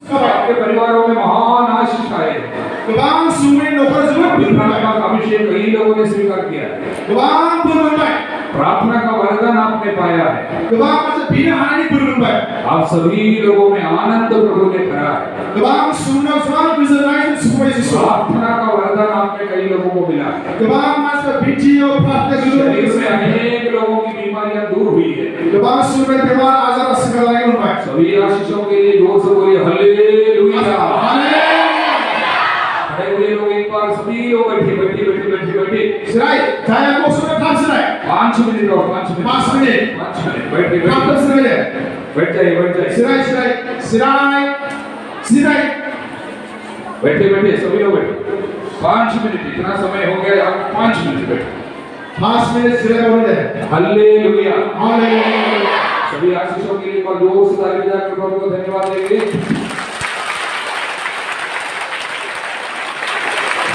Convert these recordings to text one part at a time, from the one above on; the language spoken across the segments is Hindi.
आपके परिवारों में महान आशीष आए। गोबां सुबुंनि न'खर जोबोद पिता का अभिषेक कई लोगों ने स्वीकार किया है। गोबां बोर मोनबाय। प्रार्थना का वरदान आपने पाया है। गोबां मानसि बिनो हानायनि बोर मोनबाय। आप सभी लोगों में आनंद प्रभु ने भरा है। गोबां सुबुंनाव जोबोद गोजोननाय सुखुबाय जिसु। प्रार्थना का वरदान आपने कई लोगों को मिला है। गोबां मानसिफ्रा बिथियाव प्रार्थना शरीर में खालामो। अनेक लोगों की बीमारियां दूर हुई है। गोबां सुबुंनि बेमार आजारा सोखालांनाय मोनबाय। सभी आशीषों के लिए जोर से बोलिए हालेलुया। खड़े हुए लोग एक बार सभी लोग बैठे सिराय जाया कोसुना थाम सिराय 5 मिनट और 5 मिनट 5 मिनट बैठे प्रार्थना सिराय बैठ जाइए सिराय सिराय सिराय सिराय बैठे सभी लोग बैठे 5 मिनट इतना समय हो गया आप 5 मिनट बैठे 5 मिनट सिराय बोल रहे हालेलुया हालेलुया। सभी आशीषों के लिए एक बार जोर से ताली बजाकर प्रभु को धन्यवाद देंगे।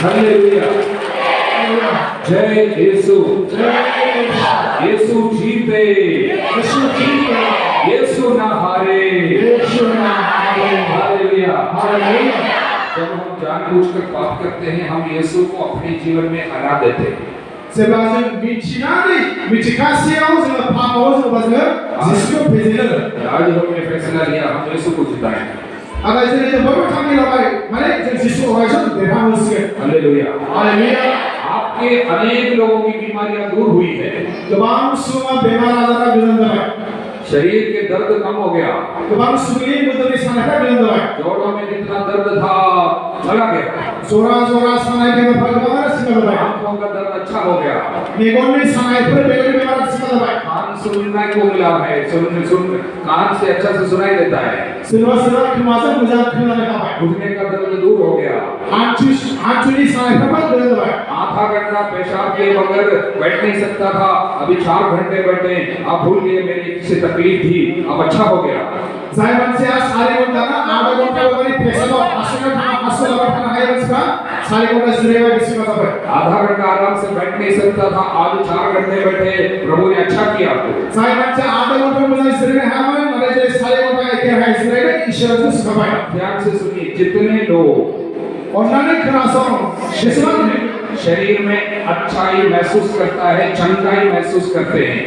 हालेलुया जय यीशु यीशु जीते यीशु ना हारे हालेलुया। जब हम जानबूझकर पाप करते हैं हम यीशु को अपने जीवन में हरा देते हैं। जेब्ला जों मिथिनानै मिथिखासेयाव जोङो पापाव जोङो जिसुखौ फेजेनो। आज हमने फैसला लिया हम यीशु को जिताएंगे। आरो जेरै जों बयबो थांखि लाबाय माने जों जिसु अरायसम देरहाहोसिगोन। Hallelujah hallelujah. आपके अनेक लोगों की बीमारियां दूर हुई है। गोबां सुबुङा बेमार आजारा गोजान जाबाय। शरीर के दर्द कम हो गया। गोबां सुबुंनि मोदोमनि सानायफ्रा गोजान जाबाय। जोड़ों में जितना दर्द था चला गया। जरा सानाय बेमारफ्रा गोबां सिमा जाबाय। आंखों का दर्द अच्छा हो गया। मेगननि सानायफोर मेगननि बेमारा सिमा जाबाय। कान सुनने को मिला है सुन कान से अच्छा से सुनाई देता है। सोरबा खोमाजों मोजां खोनानो हाबाय। घुटने का दर्द दूर हो गया। आंखुनि सानायफ्रा गोजान जाबाय। आधा घंटा पेशाब के बगैर बैठ नहीं सकता था अभी 4 घंटे बैठे। आप भूल गए मेरी किसी तकलीफ थी अब अच्छा हो गया। जाय मानसिया 4 घन्टा आधा घन्टा बगैर पेशाबाव आसोलाबाय थानो हायै मानसिफ्रा 4 घन्टा जिरायबाय बिसिमा जाबाय। आधा घंटा आराम से बैठ नहीं सकता था आज 4 घंटे बैठे प्रभु ने अच्छा किया आपको। जाय मानसिया आधा घन्टा मोजां जिरायनो हायामोन नाथाय जे 4 घन्टा एखेहाय जिरायबाय इसोरजों सुखाबाय। ध्यान से सुनिए जितने लोग अन्नानै खोनासं जेसेबां शरीर में अच्छाई महसूस करता है चंगाई महसूस करते हैं।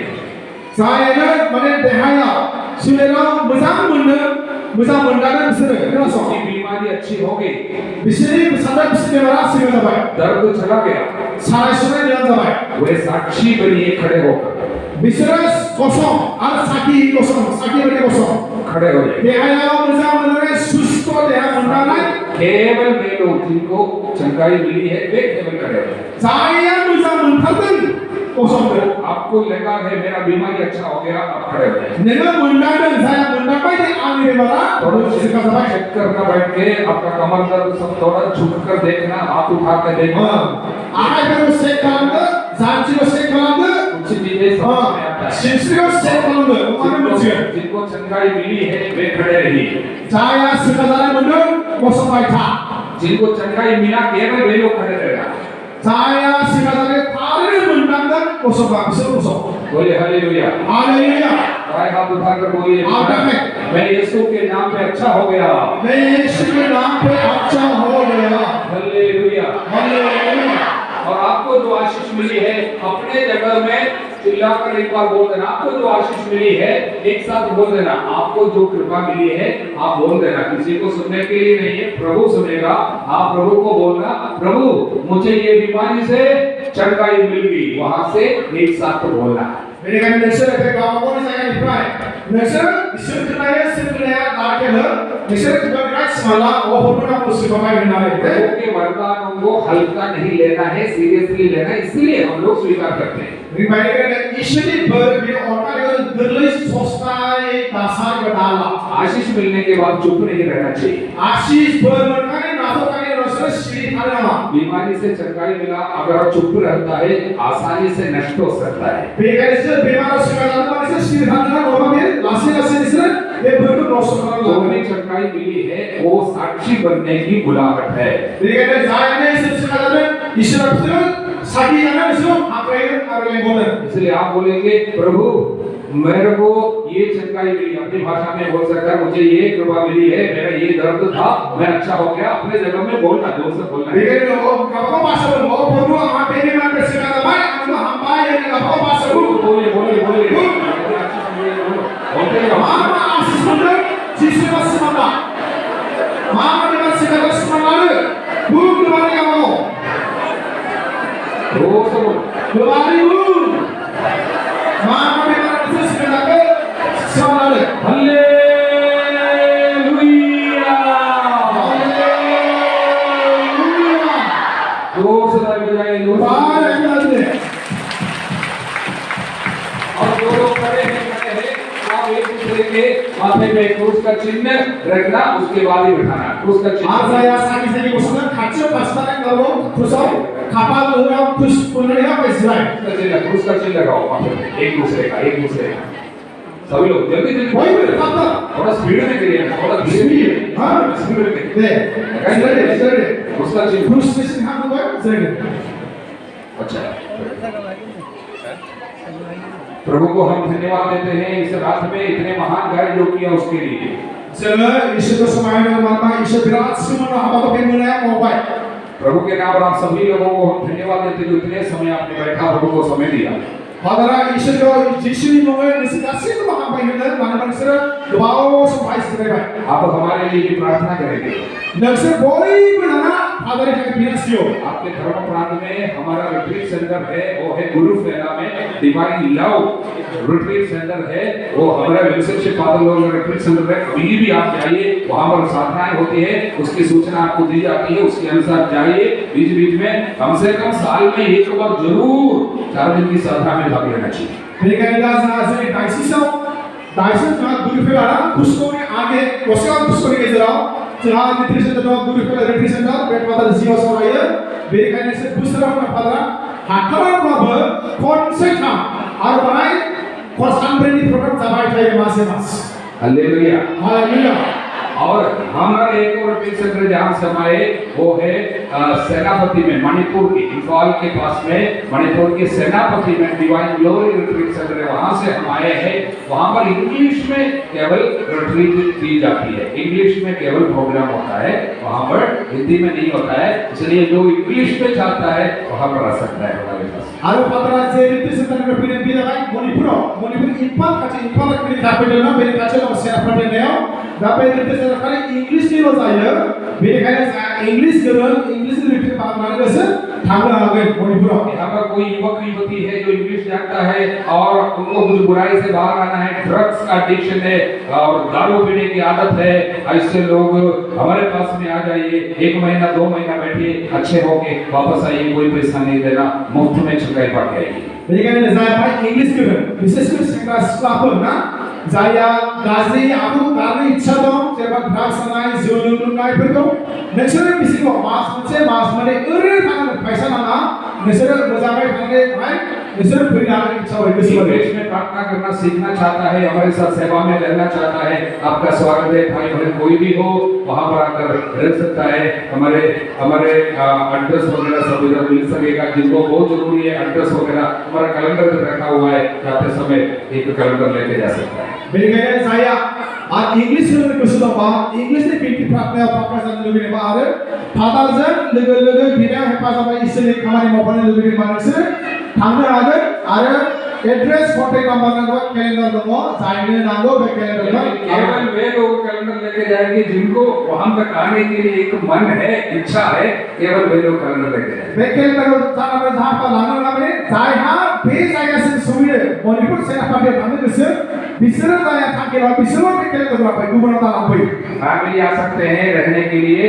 जायनो माने देहाया सोलेराव मोजां मोनदाङो बिसोरो खोनासं की बीमारी अच्छी हो गई। बिसोरनि साननाय बिसोरनि बेमारा सिमा जाबाय। दर्द चला गया। सानाय सुनाय गोजान जाबाय। वे साक्षी बनिए खड़े होकर बिसोरो गसं आरो साखि बायदि गसं खड़े हो जाए। देहायाव मोजां मोननाय सुस्थ देहा मोननानै केवल वे लोग जिनको चंगाई मिली है वे केवल खड़े हो जाए। जायया मोजां मोनथारदों गसंदो। आपको लगा है मेरा बीमारी अच्छा हो गया आप खड़े हो जाए। नोङो मोनदांदों जाया मोनदांबाय दे आंनि बेमारा थोड़ा सिखा जाबाय। चेक करना बैठ के आपका कमर दर्द सब थोड़ा झुक कर देखना हाथ उठा कर देखना आखाइफोरखौ चेक खालामदो जानजिखौ चेक खालामदो कुछ चीजें समझ में आता है। सिनस्रिखौ चेक खालामदो अब्लानो मोनसिगोन। जिनको चंगाई मिली है वे खड़े रहिए। जाया सिखा जानाय मोनदों गसंबाय था। जिनको चंगाई मिला केवल वे लोग खड़े रहना। जाया सिखा जानाय थारैनो मोनदांदों गसंबा बिसोर गसं। बोले हालेलुया। हालेलुया। राय हाथ उठाकर बोलिए मैं यीशु के नाम पे अच्छा हो गया। मैं यीशु के नाम पे अच्छा हो गया। हालेलुया। हालेलुया। और आपको जो आशीष मिली है अपने जगह में चिल्लाकर एक बार बोल देना। आपको जो आशीष मिली है एक साथ बोल देना। आपको जो कृपा मिली है आप बोल देना। किसी को सुनने के लिए नहीं है प्रभु सुनेगा। आप प्रभु को बोलना प्रभु मुझे ये बीमारी से चंगाई मिल गई वहां से एक साथ बोलना। बेनिखायनो नोंसोर बे गावबागावनि जायगानिफ्राय नोंसोर इसोर खोनायो सोर खोनाया दाखेलो नोंसोर खुगानिफ्राय सिमाला अहरनो नामखौ सिखाबाय होननानै प्रभु के वरदानों को हल्का नहीं लेना है सीरियसली लेना है इसलिए हम लोग स्वीकार करते हैं। बेनिखायनो इसोरनि बोर बे अननायखौ गोरलै सस्तायै दासार गदाला। आशीष मिलने के बाद चुप नहीं रहना चाहिए। आशीष बोर मोननानै नाजावनानै नोंसोर सिरि थानो नाङा। बीमारी से चंगाई मिला अगर चुप रहता है आसानी से नष्ट हो सकता है। बेनिखायनो बेमार सिमा जानाय मानसिया सिरि थानो नाङा नङाबा बे लासै बिसोरो बे बोरखौ नष्ट खालामनो लागोन। जिन्हें चंगाई मिली है वो साक्षी बनने की बुलाहट है। बेनिखायनो जायनो इसोर सिमा जादों इसोरा बिसोरो साखि जानो बिसोरो हांख्रायगोन आरो लेंहरगोन। इसलिए आप बोलेंगे प्रभु मेरे को ये चंगाई मिली, अपनी भाषा में बोल सकता है मुझे ये कृपा मिली है, मेरा ये दर्द था, मैं अच्छा हो गया, अपने जगह में बोलना, जोर से बोलना है। Bigyan mo kapag pasa mo puno ang mga pwede man kasi kadamay ang mahambayan ng kapag pasa mo. बोलिए बोलिए बोलिए बोलते रहो। Mama asisunda sisima simama. Mama di man sila simama. Boom lumari ka mo. जोर से बोलो। Lumari boom. Mama di man sila ka simama. Hallelujah. जोर से ताली बजाइए, जोर से। और जो लोग खड़े हैं आप एक दूसरे के माथे पे क्रूस का चिन्ह रखना, उसके बाद ही बिठाना क्रूस का चिन्ह। आज saya sakit-sakit usulan kacau pasaran kalau kusau kapal orang kus punya pesrai. क्रूस का चिन्ह लगाओ माथे पे, एक दूसरे का सभी लोग जल्दी जल्दी वही मेरे पापा थोड़ा स्पीड में करिए, थोड़ा धीरे हाँ स्पीड में करिए। दे सरे क्रूस का चिन्ह। क्रूस स्टेशन हाँ तो सरे अच्छा, प्रभु को हम धन्यवाद देते हैं इस रात में इतने महान कार्य जो किया उसके लिए। चलो ईश्वर को समाये में माता ईश्वर विराट सुमन हवा को पेन बनाया मोबाइल। प्रभु के नाम पर आप सभी लोगों को हम धन्यवाद देते हैं जो इतने समय आपने बैठा प्रभु को समय दिया। Padahal ईश्वर को यीशु ने मोबाइल निष्कासित तो वहाँ पर हिंदर मानव मनुष्य दबाव सफाई से रहे। आप हमारे लिए भी प्रार्थना करेंगे। नक्सर बोली बनाना आदर के बिना सियो। आपके धर्म प्रांत में हमारा रिट्रीट सेंटर है, वो है गुरु फेला में डिवाइन लव रिट्रीट सेंटर है, वो हमारा रिलेशनशिप फादर लोग रिट्रीट सेंटर है। कभी भी आप जाइए, वहाँ पर साधनाएं होती है, उसकी सूचना आपको दी जाती है, उसके अनुसार जाइए। बीच बीच में कम से कम साल में एक बार जरूर 4 दिन की साधना में भाग लेना चाहिए। Mereka adalah sahaja daisisau, daisisau jangan guru fela, kusko ni आगे, kusko kusko ni kejarau, jangan retreat center guru fela retreat center, bed pada jiwa samaya, mereka ni se दूसरा अपना pada, hakaran bahawa konsep ham, arbanai, konsan branding program capai thai masih mas. Hallelujah. Haleluya. और हमारा एक और रिट्रीट सेंटर जहाँ से हमारे वो है सेनापति में, मणिपुर के इंफाल के पास में, मणिपुर के सेनापति में डिवाइन ग्लोरी रिट्रीट सेंटर है, वहाँ से हम आए हैं। वहाँ पर इंग्लिश में केवल रिट्रीट दी जाती है, इंग्लिश में केवल प्रोग्राम होता है, वहाँ पर हिंदी में नहीं होता है। इसलिए जो इंग्लिश में चाहता है वहाँ पर आ सकता है हमारे पास। Aru pada retreat center ni pilih pilih baik Manipur impal kaca impal pilih capital na pilih kaca na senapan ni ya. Dapat retreat center kali English ni loh saya, pilih kali English girl English retreat pada mana desa, thangga agen Manipur. यहाँ पर कोई युवक युवती है जो इंग्लिश जानता है और उनको कुछ बुराई से बाहर आना है, ड्रग्स का एडिक्शन है और दारू पीने की आदत है, ऐसे लोग हमारे पास में आ जाइए। 1 महीना 2 महीना बैठिए, अच्छे होके वापस आइए, कोई पैसा नहीं देना, मुफ्त में चुकाई पा के आइए। Mereka ni saya pakai English girl, biasanya sekolah sekolah na, saya gaji aku kali iच्छा dong, saya drugs sanai, jual naik pergi. Next bisiko mas mana tangan paisa nana, next berjalan tangan naik, next pergi naik iच्छा होगी bisiko. इंग्लिश में प्रार्थना करना सीखना चाहता है, हमारे साथ सेवा में रहना चाहता है, आपका स्वागत है। भाई बहन कोई भी हो वहाँ पर आकर रह सकता है। हमारे एड्रेस वगैरह सब इधर मिल सकेगा, जिनको बहुत जरूरी है एड्रेस वगैरह हमारा कैलेंडर रखा हुआ है, जाते समय एक कैलेंडर लेके जा सकता है। Mereka saya English ni kusut apa? English ni pintu praktek apa sahaja lebih ni ada. Father jan lega bina hepas apa istilah kami maupun lebih mana se. Tangga ada address contact number नागो कैलेंडर दो साइड नागो बे कैलेंडर दो केवल वे लोग कैलेंडर लेके जाएंगे जिनको वहां तक आने के लिए एक मन है, इच्छा है, केवल वे लोग कैलेंडर लेके जाएंगे। बे कैलेंडर सारा में जहां पर लाना नामे जाय हा बे जायगा से सुविधे मणिपुर सेना पार्टी थाने से बिसरा जाया था के बाद बिसरा के कैलेंडर दो पे गुबरता ना पे फैमिली आ सकते हैं रहने के लिए,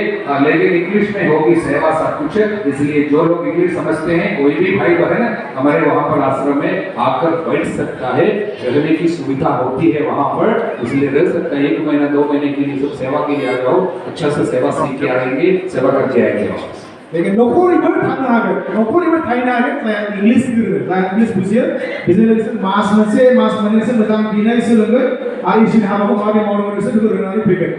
लेकिन इंग्लिश में होगी सेवा सब कुछ। इसलिए जो लोग इंग्लिश समझते हैं, कोई भी भाई बहन हमारे वहां पर आश्रम में आकर बैठ सकता है, रहने की सुविधा होती है वहां पर, इसलिए रह सकता है। 1 महीना 2 महीने के लिए सब सेवा के लिए आ जाओ, अच्छा से सेवा सीख के आएंगे, सेवा करके आएंगे वापस। लेकिन नौकरी में थाना आगे नौकरी में थाना आगे saya English gitu saya English buzier business mas mene se macam bina isu lengger ari isu hama ko mari mau se dulu renari pikir